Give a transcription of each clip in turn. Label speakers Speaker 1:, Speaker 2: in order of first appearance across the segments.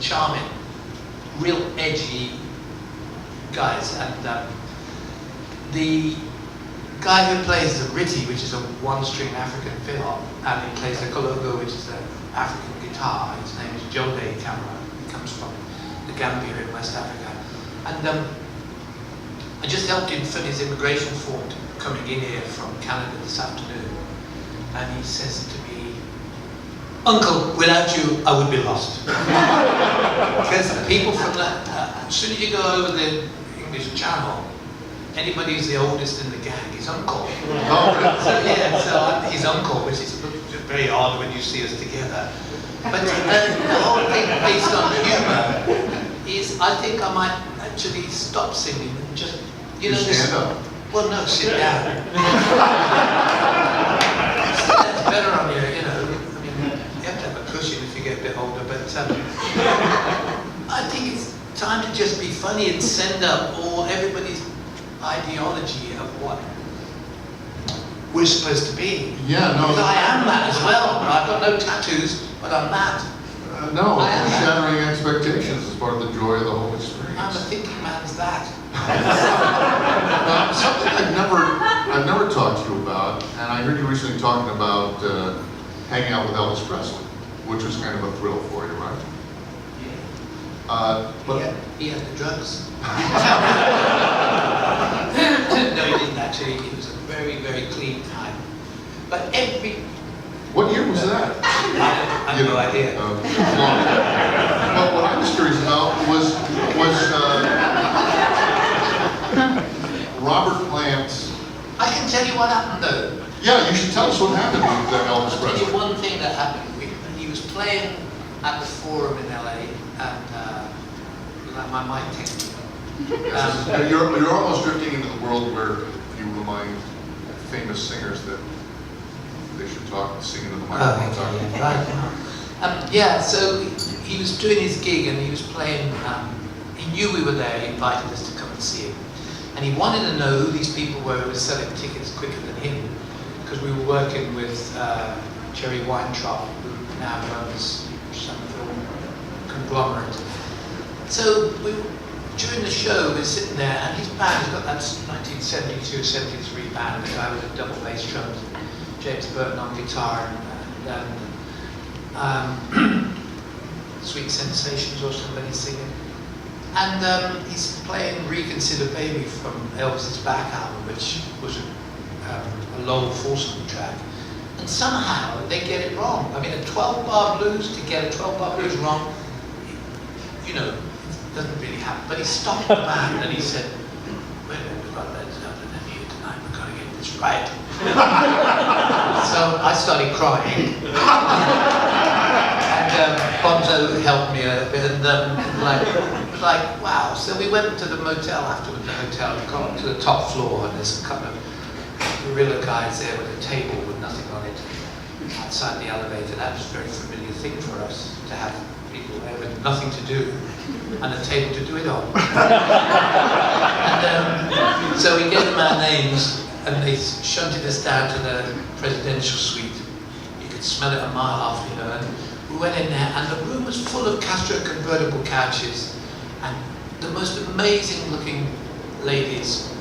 Speaker 1: charming, real edgy guys. And the guy who plays the Ritty, which is a one-string African fiddle, and he plays the Kologo, which is an African guitar. His name is Jode Camara. He comes from the Gambia in West Africa. And I just helped him fill his immigration form coming in here from Canada this afternoon. And he says to me, "Uncle, without you, I would be lost." Because people from that, as soon as you go over the English Channel, anybody who's the oldest in the gang is uncle. So yeah, so I'm his uncle, which is very odd when you see us together. But the whole thing based on humour is, I think I might actually stop singing and just, you know,
Speaker 2: stand up.
Speaker 1: Well, no, sit down. That's better on you, you know. I mean, you have to have a cushion if you get a bit older, but I think it's time to just be funny and send up all everybody's ideology of what we're supposed to be.
Speaker 2: Yeah, no.
Speaker 1: Because I am that as well. I've got no tattoos, but I'm that.
Speaker 2: No, shattering expectations is part of the joy of the whole experience.
Speaker 1: I'm a thinking man's that.
Speaker 2: Something I've never talked to you about, and I heard you recently talking about hanging out with Elvis Presley, which was kind of a thrill for you, right?
Speaker 1: Yeah.
Speaker 2: But
Speaker 1: he had the drugs. No, he didn't actually. It was a very, very clean time. But
Speaker 2: what year was that?
Speaker 1: I have no idea.
Speaker 2: Well, what I was curious about was Robert Plant's.
Speaker 1: I can tell you what happened though.
Speaker 2: Yeah, you should tell us what happened with Elvis
Speaker 1: I'll tell
Speaker 2: Presley.
Speaker 1: you one thing that happened. He was playing at the Forum in LA, and my mic technique.
Speaker 2: You're almost drifting into the world where you remind famous singers that they should sing into the microphone.
Speaker 1: Yeah, so he was doing his gig and he was playing, he knew we were there, he invited us to come and see him. And he wanted to know who these people were who were selling tickets quicker than him, because we were working with City Winery Chi, who now owns some film conglomerate. So during the show, we were sitting there, and his band, he's got that 1972-73 band, the guy with the double bass drums, James Burton on guitar, and Sweet Sensations or somebody singing. And he's playing Reconsider Baby from Elvis's back album, which was a Lowell Foursome track. And somehow they get it wrong. I mean, a 12-bar blues, to get a 12-bar blues wrong, you know, it doesn't really happen. But he stopped the band and he said, "Wait a minute, we've got Led Zeppelin in here tonight, we've got to get this right." So I started crying. And Bonzo helped me a bit, and like, wow. So we went to the motel afterwards, the hotel, we got to the top floor, and there's a couple of guerrilla guys there with a table with nothing on it outside the elevator. That was a very familiar thing for us, to have people there with nothing to do and a table to do it on. And so we gave them our names, and they shunted us down to the presidential suite. You could smell it a mile off, you know. And we went in there, and the room was full of Castro convertible couches, and the most amazing looking ladies,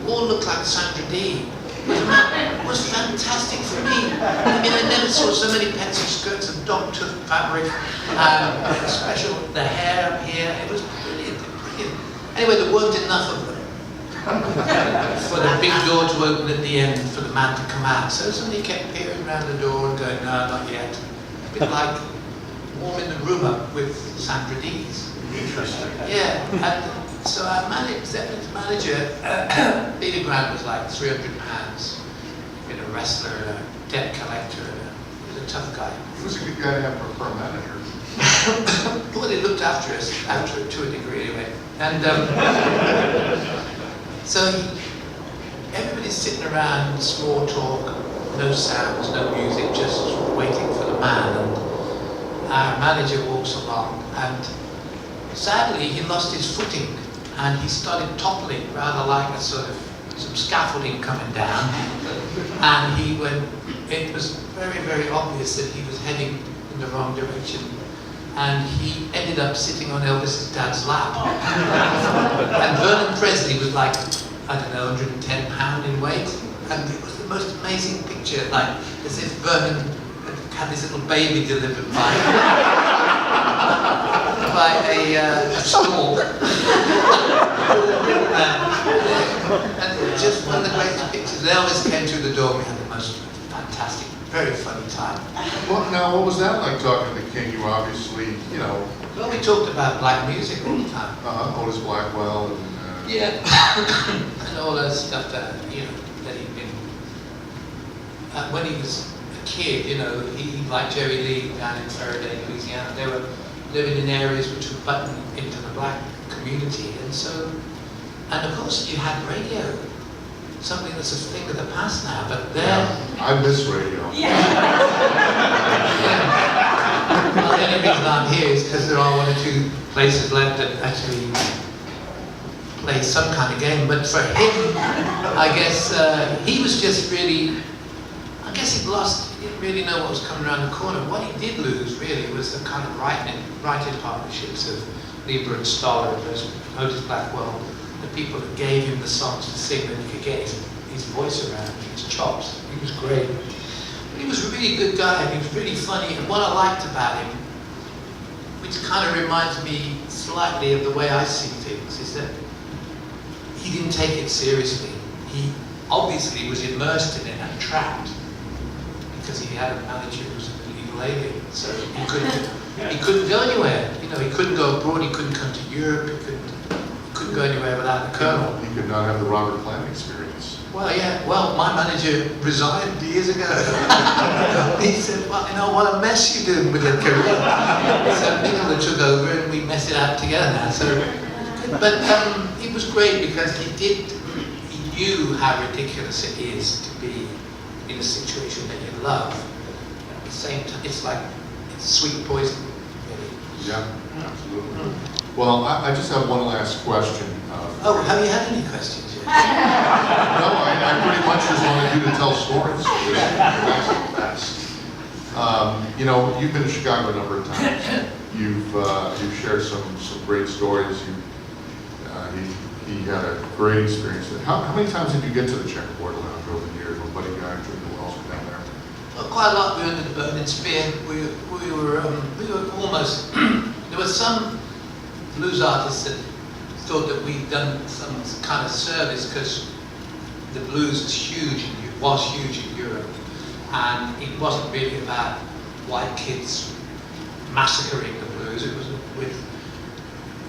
Speaker 1: all looked like Sandra Dee. It was fantastic for me. I mean, I never saw so many pencil skirts of dog-tooth fabric, special, the hair here, it was brilliant, brilliant. Anyway, there weren't enough of them for the big door to open at the end for the man to come out. So somebody kept peering around the door and going, "No, not yet." A bit like warming the room up with Sandra Dee's.
Speaker 2: Interesting.
Speaker 1: Yeah, and so our Zeppelin's manager, Peter Grant, was like 300 pounds. You know, wrestler, a debt collector, he was a tough guy.
Speaker 2: He was a good guy to have for a manager.
Speaker 1: Well, he looked after us, to a degree anyway. And so everybody's sitting around, small talk, no sounds, no music, just waiting for the man. And our manager walks along, and sadly he lost his footing, and he started toppling, rather like a sort of some scaffolding coming down. And it was very, very obvious that he was heading in the wrong direction. and he ended up sitting on Elvis's dad's lap. And Vernon Presley was like, I don't know, 110 pounds in weight, and it was the most amazing picture, like as if Vernon had this little baby delivered by a stork. And just one of the greatest pictures. And Elvis came through the door, and we had the most fantastic, very funny time.
Speaker 2: Well, now, what was that like talking to King? You obviously, you know...
Speaker 1: Well, we talked about black music all the time.
Speaker 2: Otis Blackwell and...
Speaker 1: Yeah, and all that stuff that, you know, that he'd been... when he was a kid, you know, he, like Jerry Lee down in Faraday, Louisiana, they were living in areas which were buttoned into the black community, and so... And of course, you had radio, something that's a thing of the past now, but then...
Speaker 2: Yeah, I miss radio.
Speaker 1: Yeah. Well, the only reason I'm here is because there are one or two places left that actually play some kind of game, but for him, I guess, he was just really... I guess he didn't really know what was coming around the corner. What he did lose, really, was the kind of writing partnerships of Lieber and Stoller, Otis Blackwell, the people that gave him the songs to sing, and he could get his voice around, his chops. He was great. But he was a really good guy, and he was really funny, and what I liked about him, which kind of reminds me slightly of the way I see things, is that he didn't take it seriously. He obviously was immersed in it and trapped, because he had a manager who was an illegal alien, so he couldn't go anywhere. You know, he couldn't go abroad, he couldn't come to Europe, he couldn't go anywhere without the Colonel.
Speaker 2: He could not have the Robert Plant experience.
Speaker 1: Well, yeah, well, my manager resigned years ago. He said, well, you know, what a mess you're doing with your career. So Nicola took over and we messed it up together now. So, but it was great because he knew how ridiculous it is to be in a situation that you love. At the same time, it's sweet poison, really.
Speaker 2: Yeah, absolutely. Well, I just have one last question.
Speaker 1: Oh, have you had any questions yet?
Speaker 2: No, I pretty much just wanted you to tell stories. You know, you've been to Chicago a number of times. You've shared some great stories. He had a great experience. How many times did you get to the Checkerboard Lounge over the years? My buddy guy, Junior Wells, was down there.
Speaker 1: Well, quite a lot. We were under the Burning Spear. We were almost. There were some blues artists that thought that we'd done some kind of service because the blues was huge in Europe, and it wasn't really about white kids massacring the blues. It was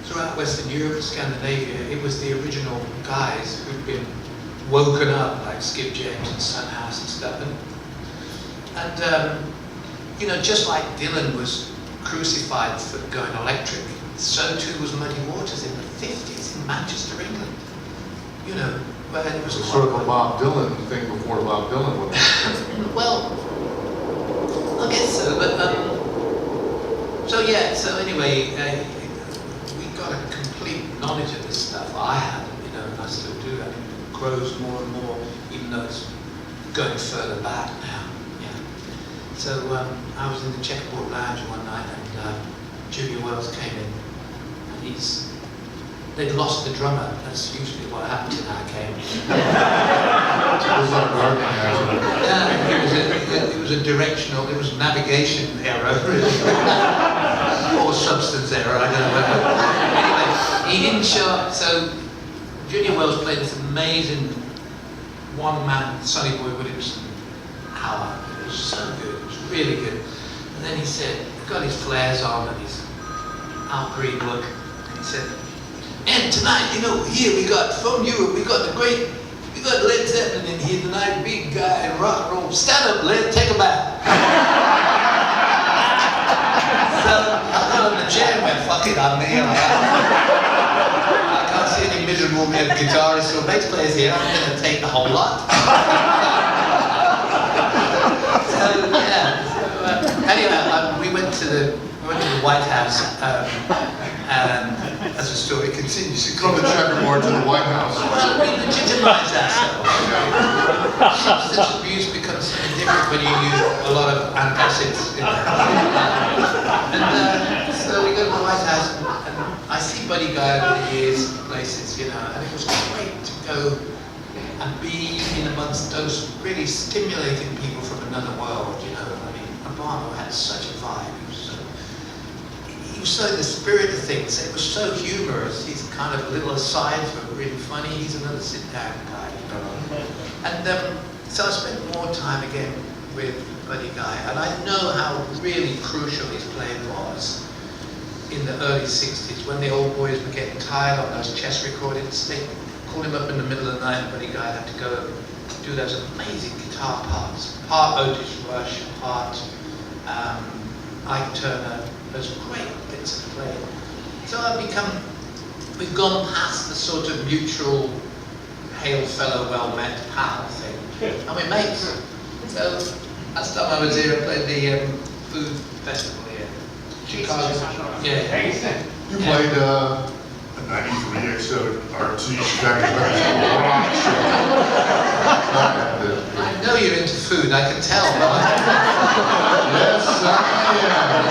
Speaker 1: throughout Western Europe, Scandinavia. It was the original guys who'd been woken up, like Skip James and Sunhouse and stuff, and you know, just like Dylan was crucified for going electric, so too was Muddy Waters in the 50s in Manchester, England. You know, where it was
Speaker 2: sort of a Bob Dylan thing before Bob Dylan was.
Speaker 1: Well, I guess so, but so yeah. So anyway, we got a complete knowledge of this stuff. I had, you know, and I still do. And it grows more and more, even though it's going further back now. Yeah. So I was in the Checkerboard Lounge one night, and Junior Wells came in. They'd lost the drummer. That's usually what happens when I came. Yeah, it was a directional, it was a navigation error, really. Or substance error, I don't know. Anyway, he didn't show up, so Junior Wells played this amazing one-man Sonny Boy Williamson hour. It was so good, it was really good. And then he said, he got his flares on and his Al Green look. He said, and tonight, you know, here we got from Europe, we got Led Zeppelin in here tonight, big guy in rock and roll. Stand up, Led, take a bath. So I got on the chair and went, fuck it, I'm here. I can't see any miserable guitarists or bass players here, I'm going to take the whole lot. So, yeah. Anyway, we went to the White House, and as the story continues,
Speaker 2: from the Checkerboard to the White House.
Speaker 1: Well, we legitimize ourselves. Substance abuse becomes something different when you use a lot of antacids. And house, and I see Buddy Guy over the years, places, you know, and it was great to go and be in amongst those really stimulating people from another world, you know. I mean, Obama had such a vibe. He was so in the spirit of things. It was so humorous. He's kind of a little aside for really funny. He's another sit-down guy, you know. And so I spent more time again with Buddy Guy, and I know how really crucial his playing was in the early 60s when the old boys were getting tired on those chess recordings. They called him up in the middle of the night, and Buddy Guy had to go do those amazing guitar parts. Part Otis Rush, part Ike Turner, those great bits of playing. So we've gone past the sort of mutual hail fellow, well met pal thing. And we're mates. So last time I was here, I played the food festival here. Chicago. Yeah.
Speaker 2: You played a 93 XRT Chicago rock show.
Speaker 1: I know you're into food, I can tell.
Speaker 2: Yes, I am.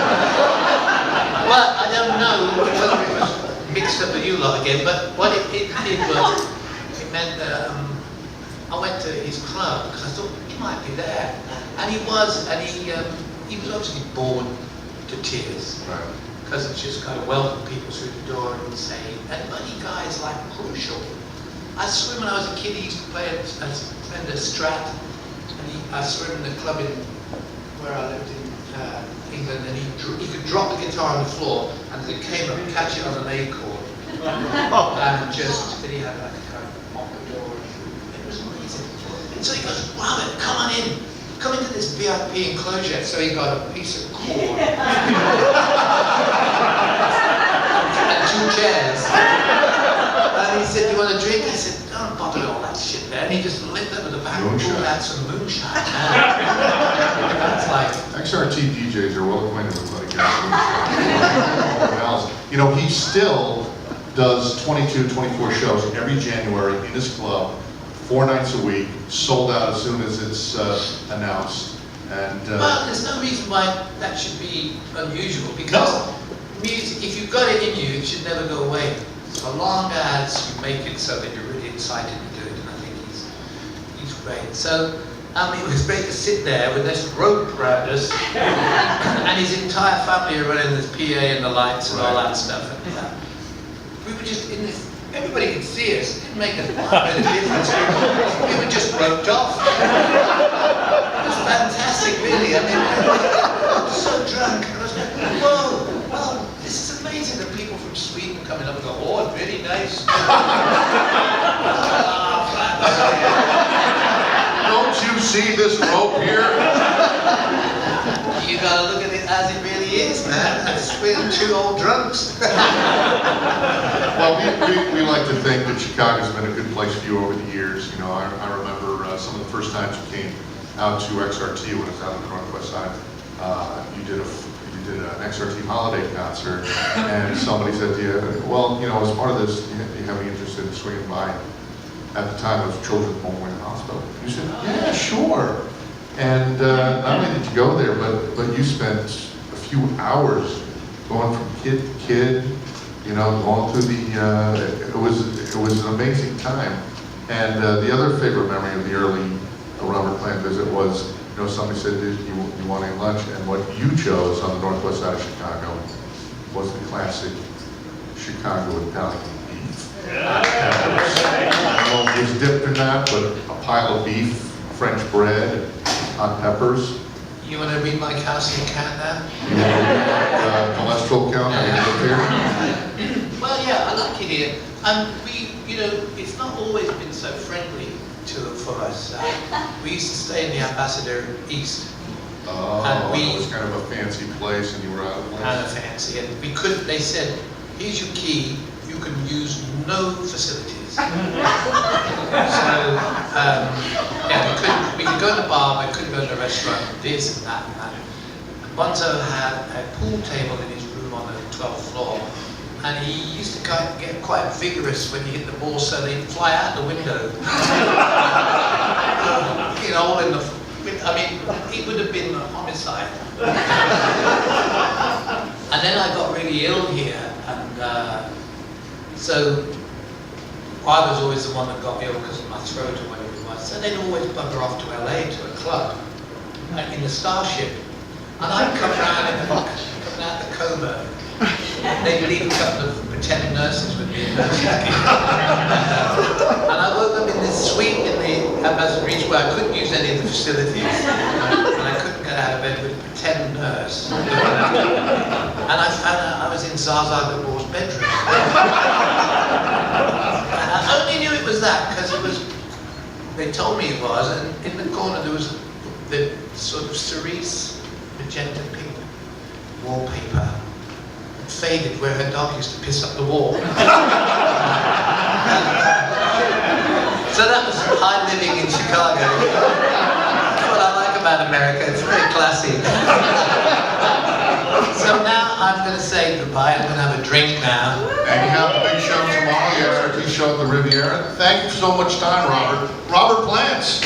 Speaker 1: Well, I don't know whether it was mixed up with you lot again, but what it did was, it meant that I went to his club because I thought he might be there. And he was obviously bored to tears.
Speaker 2: Right.
Speaker 1: Because it's just kind of welcome people through the door and say, and Buddy Guy is like crucial. I saw him when I was a kid. He used to play a Strat, and I saw him in the club in where I lived in England, and he could drop the guitar on the floor, and as it came up, catch it on an A chord, and he had like a kind of pompadour. It was amazing. And so he goes, Robert, come on in. Come into this VIP enclosure. So he got a piece of cord and 2 chairs. And he said, do you want a drink? I said, don't bother with all that shit there. And he just lit them with the back and pulled out some moonshine. That's like...
Speaker 2: XRT DJs are well acquainted with Buddy Guy. You know, he still does 22, 24 shows every January in his club. 4 nights a week, sold out as soon as it's announced. And
Speaker 1: well, there's no reason why that should be unusual, because music, if you've got it in you, it should never go away. So long as you make it so that you're really excited to do it, and I think he's great. So it was great to sit there with this rope around us, and his entire family are running this PA and the lights and all that stuff. And, we were just in this. Everybody could see us. It didn't make us one bit of difference. We were just roped off. It was fantastic, really. I mean, I was so drunk. I was like, whoa, this is amazing. The people from Sweden coming up and go, oh, really nice.
Speaker 2: don't you see this rope here?
Speaker 1: You gotta look at it as it really is, man. We're 2 old drunks.
Speaker 2: Well, we like to think that Chicago's been a good place for you over the years. You know, I remember some of the first times you came out to XRT when it was out on the Northwest Side. You did an XRT holiday concert, and somebody said to you, well, you know, as part of this, you have any interest in swinging by? At the time, it was Children's Memorial Hospital. You said, yeah, sure. And not only did you go there, but you spent a few hours going from kid to kid, you know, going through the, it was an amazing time. And the other favorite memory of the early Robert Plant visit was, you know, somebody said, you want any lunch? And what you chose on the northwest side of Chicago was the classic Chicago Italian beef. I don't know if it was dipped or not, but a pile of beef, French bread, hot peppers.
Speaker 1: You want to read my calcium count now?
Speaker 2: You want to read cholesterol count?
Speaker 1: Well, yeah, I like it here. We, you know, it's not always been so friendly for us. We used to stay in the Ambassador East.
Speaker 2: Oh,
Speaker 1: and
Speaker 2: it was kind of a fancy place, and you were out of place.
Speaker 1: Kind of fancy, and we couldn't. They said, "Here's your key. You can use no facilities." So, yeah, we could go to the bar, but couldn't go to the restaurant. This and that and that. And Bonzo had a pool table in his room on the 12th floor. And he used to get quite vigorous when he hit the ball, so they'd fly out the window. You know, all in the. I mean, it would have been a homicide. And then I got really ill here, and so I was always the one that got ill because of my throat or whatever it was. So they'd always bugger off to LA to a club in the Starship. And I'd come out the Coburg. They'd leave a couple of pretend nurses with me in nurse jacket. And I woke up in this suite in the Ambassador Beach where I couldn't use any of the facilities. And I couldn't get out of bed with a pretend nurse. And I found out I was in Zaza Gabor's bedroom. And I only knew it was that because they told me it was, and in the corner there was the sort of cerise magenta pink wallpaper. It faded where her dog used to piss up the wall. So that was high living in Chicago. That's what I like about America, it's very classy. So now I'm going to say goodbye. I'm going to have a drink now.
Speaker 2: And you have the big show tomorrow, the XRT show at the Riviera. Thank you for so much time, Robert. Robert Plants.